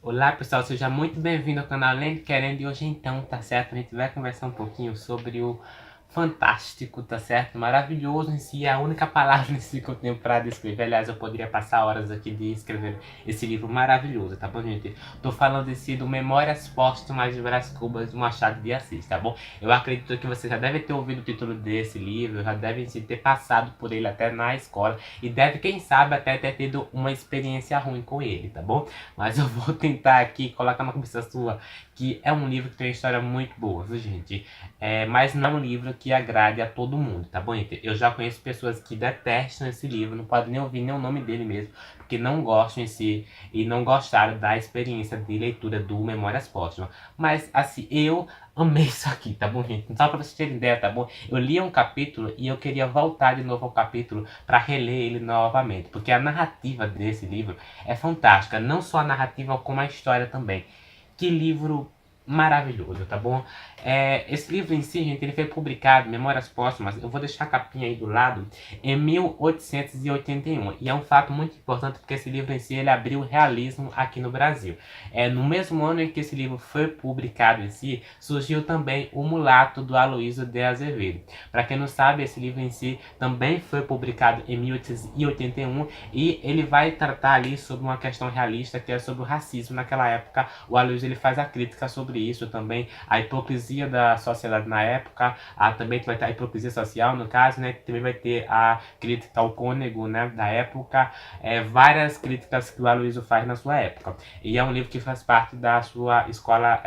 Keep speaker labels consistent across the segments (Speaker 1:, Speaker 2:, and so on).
Speaker 1: Olá pessoal, seja muito bem-vindo ao canal Lendo Querendo, e hoje então, tá certo, a gente vai conversar um pouquinho sobre o fantástico, tá certo? Maravilhoso em si, é a única palavra em si que eu tenho pra descrever. Aliás, eu poderia passar horas aqui de escrever esse livro maravilhoso, tá bom, gente? Tô falando em si do Memórias Póstumas de Brás Cubas do Machado de Assis, tá bom? Eu acredito que você já deve ter ouvido o título desse livro, já deve ter passado por ele até na escola e deve, quem sabe, até ter tido uma experiência ruim com ele, tá bom? Mas eu vou tentar aqui colocar na cabeça sua que é um livro que tem uma história muito boa, viu, gente? Mas não é um livro que agrade a todo mundo, tá bom, gente? Eu já conheço pessoas que detestam esse livro, não podem nem ouvir nem o nome dele mesmo, porque não gostam em si e não gostaram da experiência de leitura do Memórias Póstumas. Mas, assim, eu amei isso aqui, tá bom, gente? Só pra vocês terem ideia, tá bom? Eu li um capítulo e eu queria voltar de novo ao capítulo pra reler ele novamente, porque a narrativa desse livro é fantástica, não só a narrativa, como a história também. Que livro maravilhoso, tá bom? Esse livro em si, gente, ele foi publicado, Memórias Póstumas, eu vou deixar a capinha aí do lado, em 1881. E é um fato muito importante porque esse livro em si, ele abriu o realismo aqui no Brasil. No mesmo ano em que esse livro foi publicado em si, surgiu também O Mulato, do Aloysio de Azevedo. Para quem não sabe, esse livro em si também foi publicado em 1881 e ele vai tratar ali sobre uma questão realista, que é sobre o racismo naquela época. O Aloysio, ele faz a crítica sobre isso também, a hipocrisia da sociedade na época, também vai ter a hipocrisia social, no caso, né, também vai ter a crítica ao cônego, né, da época, várias críticas que o Aloysio faz na sua época. E é um livro que faz parte da sua escola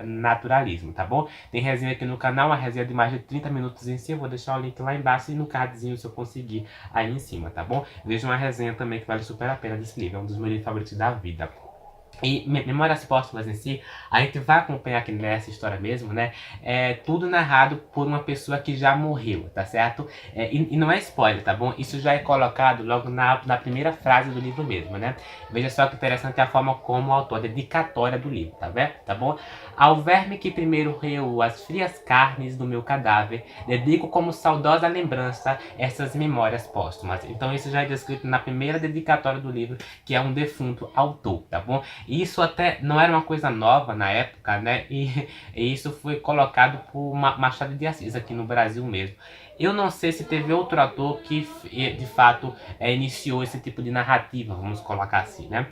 Speaker 1: naturalismo, tá bom? Tem resenha aqui no canal, uma resenha de mais de 30 minutos em si, eu vou deixar o link lá embaixo e no cardzinho se eu conseguir aí em cima, tá bom? Veja uma resenha também que vale super a pena desse livro, é um dos meus livros favoritos da vida. E Memórias Póstumas em si, a gente vai acompanhar aqui nessa história mesmo, né? Tudo narrado por uma pessoa que já morreu, tá certo? E não é spoiler, tá bom? Isso já é colocado logo na primeira frase do livro mesmo, né? Veja só que interessante a forma como o autor, a dedicatória do livro, tá vendo? Tá bom? Ao verme que primeiro reou as frias carnes do meu cadáver, dedico como saudosa lembrança essas memórias póstumas. Então isso já é descrito na primeira dedicatória do livro, que é um defunto autor, tá bom? Isso até não era uma coisa nova na época, né? E isso foi colocado por Machado de Assis aqui no Brasil mesmo. Eu não sei se teve outro autor que de fato iniciou esse tipo de narrativa, vamos colocar assim, né?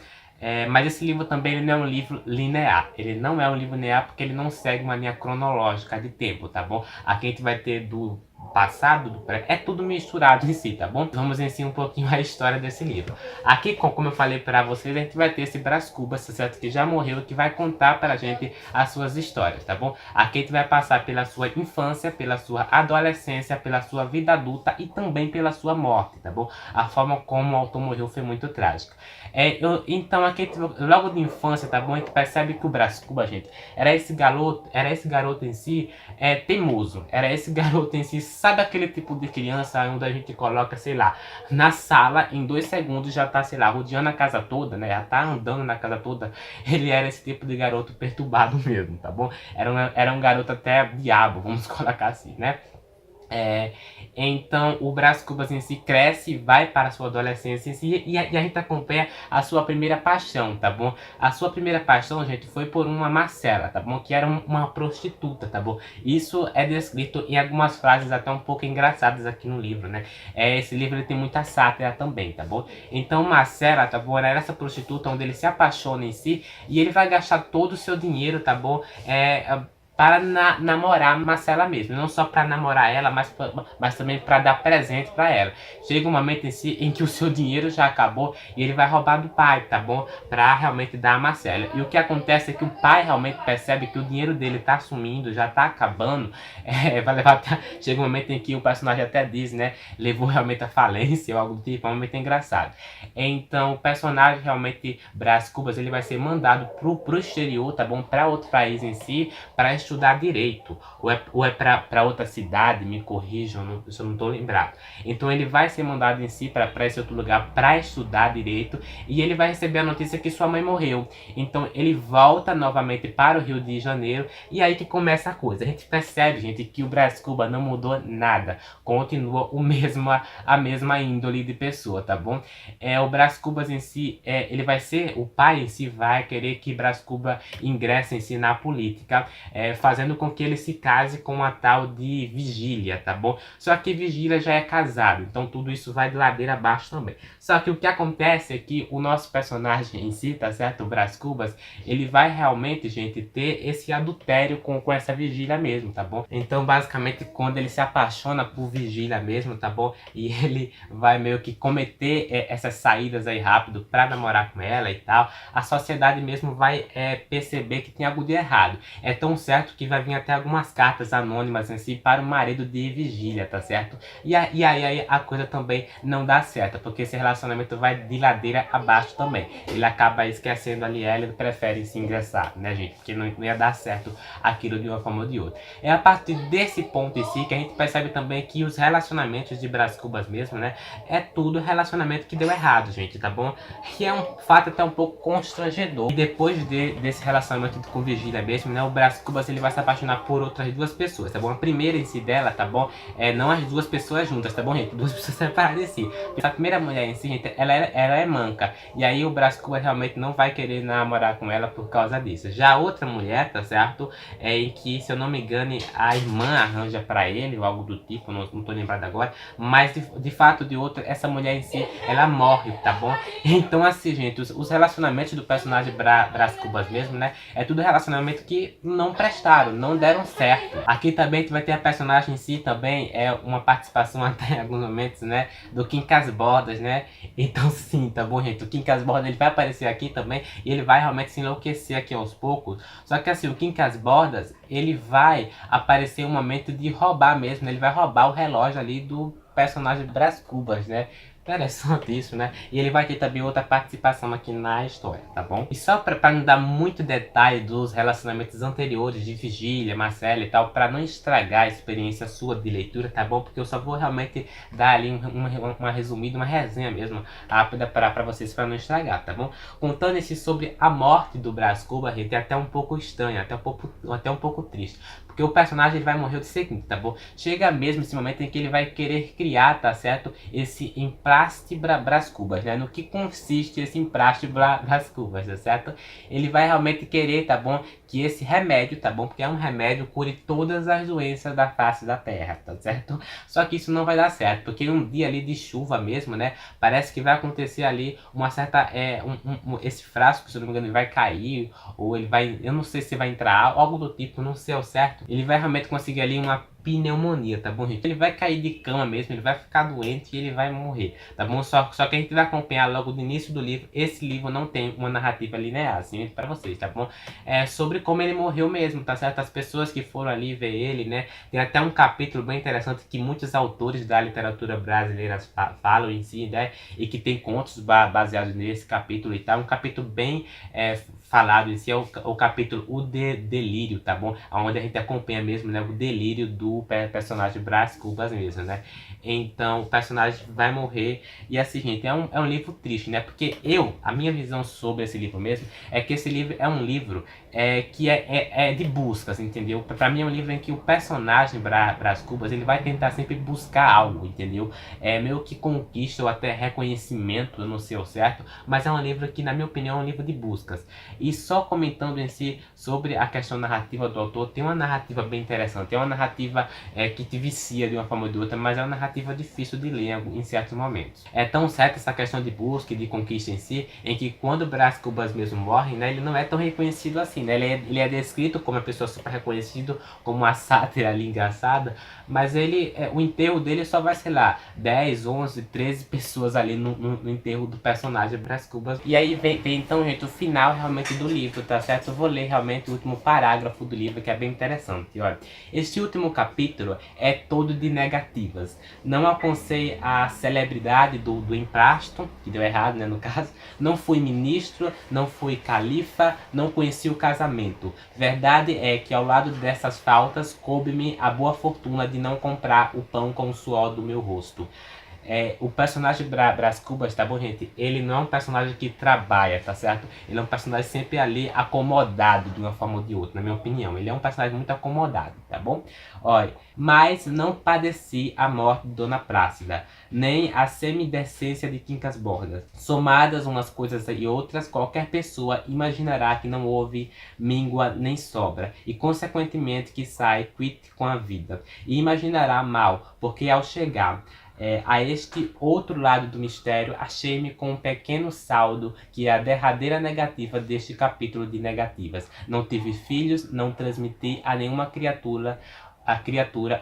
Speaker 1: Mas esse livro também ele não é um livro linear. Ele não é um livro linear porque ele não segue uma linha cronológica de tempo, tá bom? Aqui a gente vai ter do passado, do pré, é tudo misturado em si, tá bom? Vamos em si um pouquinho a história desse livro. Aqui, como eu falei pra vocês, a gente vai ter esse Brás Cubas, certo? Que já morreu, que vai contar pra gente as suas histórias, tá bom? Aqui a gente vai passar pela sua infância, pela sua adolescência, pela sua vida adulta e também pela sua morte, tá bom? A forma como o autor morreu foi muito trágica. Então aqui, logo de infância, tá bom? A gente percebe que o Brás Cubas, gente, era esse garoto em si, teimoso. Era esse garoto em si, sabe aquele tipo de criança onde a gente coloca, sei lá, na sala, em 2 segundos já tá, sei lá, rodeando a casa toda, né? Já tá andando na casa toda. Ele era esse tipo de garoto perturbado mesmo, tá bom? Era um garoto até diabo, vamos colocar assim, né? Então o Brás Cubas em si cresce e vai para a sua adolescência em si, e a gente acompanha a sua primeira paixão, tá bom? A sua primeira paixão, gente, foi por uma Marcela, tá bom? Que era uma prostituta, tá bom? Isso é descrito em algumas frases até um pouco engraçadas aqui no livro, né? Esse livro ele tem muita sátira também, tá bom? Então Marcela, tá bom? Era essa prostituta onde ele se apaixona em si e ele vai gastar todo o seu dinheiro, tá bom? Para namorar Marcela mesmo, não só para namorar ela, mas também para dar presente para ela. Chega um momento em si em que o seu dinheiro já acabou e ele vai roubar do pai, tá bom? Para realmente dar a Marcela. E o que acontece é que o pai realmente percebe que o dinheiro dele tá sumindo, já tá acabando. Vai levar até... Chega um momento em que o personagem até diz, né? Levou realmente a falência ou algo do tipo, é um momento engraçado. Então o personagem realmente, Brás Cubas, ele vai ser mandado pro exterior, tá bom? Para outro país em si, para estudar direito, ou é para outra cidade, me corrijam, se eu não estou lembrado. Então ele vai ser mandado em si para esse outro lugar para estudar direito, e ele vai receber a notícia que sua mãe morreu. Então ele volta novamente para o Rio de Janeiro, e aí que começa a coisa. A gente percebe, gente, que o Brás Cubas não mudou nada, continua a mesma índole de pessoa, tá bom? O Brás Cubas em si, ele vai ser, o pai em si vai querer que Brás Cubas ingresse em si na política, fazendo com que ele se case com a tal de Vigília, tá bom? Só que Vigília já é casado, então tudo isso vai de ladeira abaixo também. Só que o que acontece é que o nosso personagem em si, tá certo? O Brás Cubas, ele vai realmente, gente, ter esse adultério com essa Vigília mesmo, tá bom? Então, basicamente, quando ele se apaixona por Vigília mesmo, tá bom? E ele vai meio que cometer essas saídas aí rápido pra namorar com ela e tal, a sociedade mesmo vai perceber que tem algo de errado. É tão certo que vai vir até algumas cartas anônimas em si para o marido de Vigília, tá certo? E aí a coisa também não dá certo, porque esse relacionamento vai de ladeira abaixo também. Ele acaba esquecendo ali ela e prefere se ingressar, né, gente? Porque não ia dar certo aquilo de uma forma ou de outra. É a partir desse ponto em si que a gente percebe também que os relacionamentos de Brás Cubas mesmo, né, é tudo relacionamento que deu errado, gente, tá bom? Que é um fato até um pouco constrangedor. E depois desse relacionamento com Vigília mesmo, né, o Brás Cubas ele vai se apaixonar por outras duas pessoas, tá bom? A primeira em si dela, tá bom? Não as duas pessoas juntas, tá bom, gente? Duas pessoas separadas em si. A primeira mulher em si, gente, ela é manca. E aí o Brás Cubas realmente não vai querer namorar com ela por causa disso. Já a outra mulher, tá certo? Em que, se eu não me engano, a irmã arranja pra ele, ou algo do tipo, não tô lembrado agora. Mas de fato, de outra, essa mulher em si, ela morre, tá bom? Então, assim, gente, os relacionamentos do personagem Brás Cubas mesmo, né? É tudo relacionamento que não prestaram, não deram certo. Aqui também tu vai ter a personagem em si também, uma participação até em alguns momentos, né? Do Quincas Bordas, né? Então, sim, tá bom, gente? O Quincas Bordas, ele vai aparecer aqui também e ele vai realmente se enlouquecer aqui aos poucos. Só que, assim, o Quincas Bordas, ele vai aparecer um momento de roubar mesmo, né? Ele vai roubar o relógio ali do personagem Brás Cubas, né? Interessante isso, né? E ele vai ter também outra participação aqui na história, tá bom? E só pra não dar muito detalhe dos relacionamentos anteriores de Vigília, Marcela e tal, pra não estragar a experiência sua de leitura, tá bom? Porque eu só vou realmente dar ali uma resumida, uma resenha mesmo, rápida pra vocês, pra não estragar, tá bom? Contando esse sobre a morte do Brás Cubas, gente, é até um pouco estranho, até um pouco triste. Porque o personagem ele vai morrer do seguinte, tá bom? Chega mesmo esse momento em que ele vai querer criar, tá certo? Esse empraste Brás Cubas, né? No que consiste esse empraste Brás Cubas, tá certo? Ele vai realmente querer, tá bom? Que esse remédio, tá bom? Porque é um remédio, cure todas as doenças da face da terra, tá certo? Só que isso não vai dar certo, porque um dia ali de chuva mesmo, né? Parece que vai acontecer ali uma certa... esse frasco, se eu não me engano, ele vai cair, ou ele vai... Eu não sei se vai entrar algo do tipo, não sei ao certo. Ele vai realmente conseguir ali uma pneumonia, tá bom, gente? Ele vai cair de cama mesmo, ele vai ficar doente e ele vai morrer, tá bom? Só que a gente vai acompanhar logo no início do livro. Esse livro não tem uma narrativa linear, assim, para vocês, tá bom? É sobre como ele morreu mesmo, tá certo? As pessoas que foram ali ver ele, né? Tem até um capítulo bem interessante que muitos autores da literatura brasileira falam em si, né? E que tem contos baseados nesse capítulo e tal. Um capítulo bem falado em si é o capítulo O Delírio, tá bom? Onde a gente acompanha mesmo, né, o delírio do personagem Brás Cubas mesmo, né? Então o personagem vai morrer e assim, gente, é um livro triste, né? Porque a minha visão sobre esse livro mesmo é que esse livro é um livro que é de buscas, entendeu? Pra mim é um livro em que o personagem Brás Cubas, ele vai tentar sempre buscar algo, entendeu? É meio que conquista ou até reconhecimento, eu não sei o certo, mas é um livro que, na minha opinião, é um livro de buscas. E só comentando em si sobre a questão narrativa do autor, tem uma narrativa bem interessante, é uma narrativa que te vicia de uma forma ou de outra, mas é uma narrativa difícil de ler em certos momentos. É tão certa essa questão de busca e de conquista em si, em que quando Brás Cubas mesmo morre, né, ele não é tão reconhecido assim, né? Ele é descrito como uma pessoa super reconhecido, como uma sátira ali engraçada, mas o enterro dele só vai, sei lá, 10, 11, 13 pessoas ali no enterro do personagem Brás Cubas. E aí vem então, gente, o final realmente do livro, tá certo? Eu vou ler realmente o último parágrafo do livro, que é bem interessante. Olha, este último capítulo é todo de negativas. Não alcancei a celebridade do empréstimo, que deu errado, né, no caso. Não fui ministro, não fui califa, não conheci o casamento. Verdade é que ao lado dessas faltas, coube-me a boa fortuna de não comprar o pão com o suor do meu rosto. O personagem Brás Cubas, tá bom, gente? Ele não é um personagem que trabalha, tá certo? Ele é um personagem sempre ali acomodado de uma forma ou de outra, na minha opinião. Ele é um personagem muito acomodado, tá bom? Olha, mas não padeci a morte de Dona Plácida, nem a semidecência de Quincas Bordas. Somadas umas coisas e outras, qualquer pessoa imaginará que não houve míngua nem sobra, e consequentemente que sai quit com a vida. E imaginará mal, porque ao chegar a este outro lado do mistério, achei-me com um pequeno saldo, que é a derradeira negativa deste capítulo de negativas. Não tive filhos, não transmiti a nenhuma criatura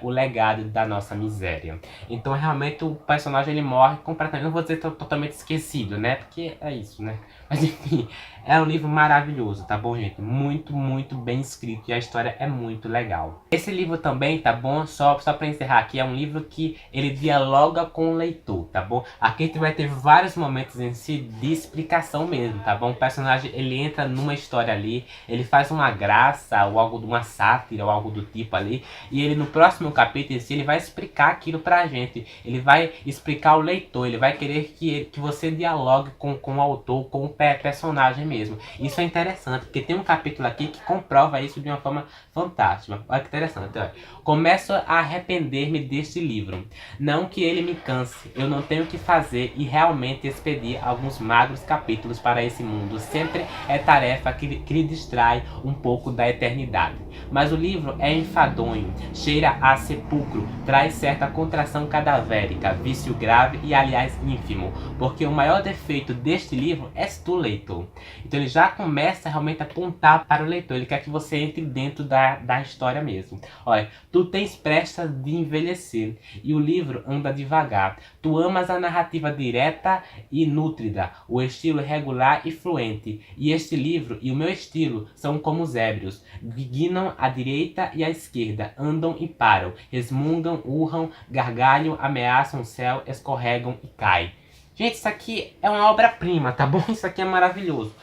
Speaker 1: o legado da nossa miséria. Então realmente o personagem ele morre completamente, não vou dizer totalmente esquecido, né? Porque é isso, né? Mas enfim, é um livro maravilhoso, tá bom, gente? Muito, muito bem escrito e a história é muito legal. Esse livro também, tá bom? Só pra encerrar aqui, é um livro que ele dialoga com o leitor, tá bom? Aqui a gente vai ter vários momentos em si de explicação mesmo, tá bom? O personagem ele entra numa história ali, ele faz uma graça ou algo de uma sátira ou algo do tipo ali, e ele no próximo capítulo em si, ele vai explicar aquilo pra gente. Ele vai explicar ao leitor, ele vai querer que você dialogue com o autor, com o personagem mesmo. Isso é interessante, porque tem um capítulo aqui que comprova isso de uma forma fantástica. Olha que interessante, olha. Começo a arrepender-me deste livro. Não que ele me canse, eu não tenho o que fazer e realmente expedir alguns magros capítulos para esse mundo. Sempre é tarefa que lhe distrai um pouco da eternidade. Mas o livro é enfadonho, cheira a sepulcro, traz certa contração cadavérica, vício grave e aliás ínfimo, porque o maior defeito deste livro és tu, leitor. Então ele já começa realmente a apontar para o leitor, ele quer que você entre dentro da história mesmo. Olha, tu tens pressa de envelhecer e o livro anda devagar. Tu amas a narrativa direta e nútrida, o estilo regular e fluente, e este livro e o meu estilo são como os ébrios, guinam à direita e à esquerda, andam e param, resmungam, urram, gargalham, ameaçam o céu, escorregam e caem. Gente, isso aqui é uma obra-prima, tá bom? Isso aqui é maravilhoso.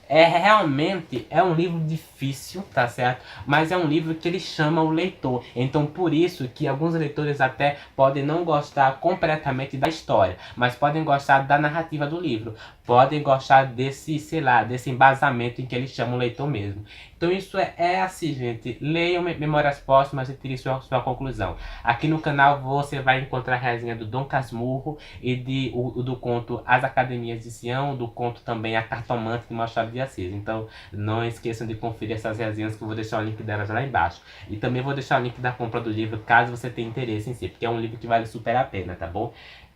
Speaker 1: Realmente é um livro difícil, tá certo? Mas é um livro que ele chama o leitor. Então por isso que alguns leitores até podem não gostar completamente da história, mas podem gostar da narrativa do livro. Podem gostar desse, sei lá, desse embasamento em que ele chama o leitor mesmo. Então isso é assim, gente. Leiam Memórias Póstumas e tirem sua conclusão. Aqui no canal você vai encontrar a resenha do Dom Casmurro e do conto As Academias de Sião, do conto também A Cartomante de Machado de Assis. Então não esqueçam de conferir essas resenhas, que eu vou deixar o link delas lá embaixo. E também vou deixar o link da compra do livro, caso você tenha interesse em si, porque é um livro que vale super a pena, tá bom?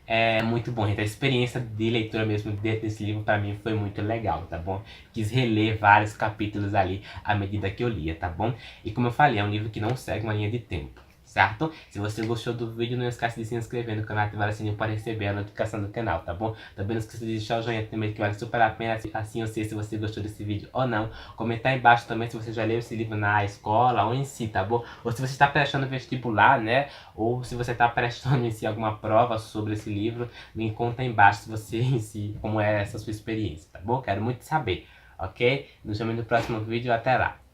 Speaker 1: É muito bom, gente. A experiência de leitura mesmo desse livro pra mim foi muito legal, tá bom? Quis reler vários capítulos ali à medida que eu lia, tá bom? E como eu falei, é um livro que não segue uma linha de tempo, certo? Se você gostou do vídeo, não esquece de se inscrever no canal e ativar o sininho para receber a notificação do canal, tá bom? Também não esqueça de deixar o joinha também, que vale super a pena, assim eu sei se você gostou desse vídeo ou não. Comentar aí embaixo também se você já leu esse livro na escola ou em si, tá bom? Ou se você está prestando vestibular, né? Ou se você está prestando em si alguma prova sobre esse livro, me conta aí embaixo se você em si, como é essa sua experiência, tá bom? Quero muito saber, ok? Nos vemos no próximo vídeo, até lá!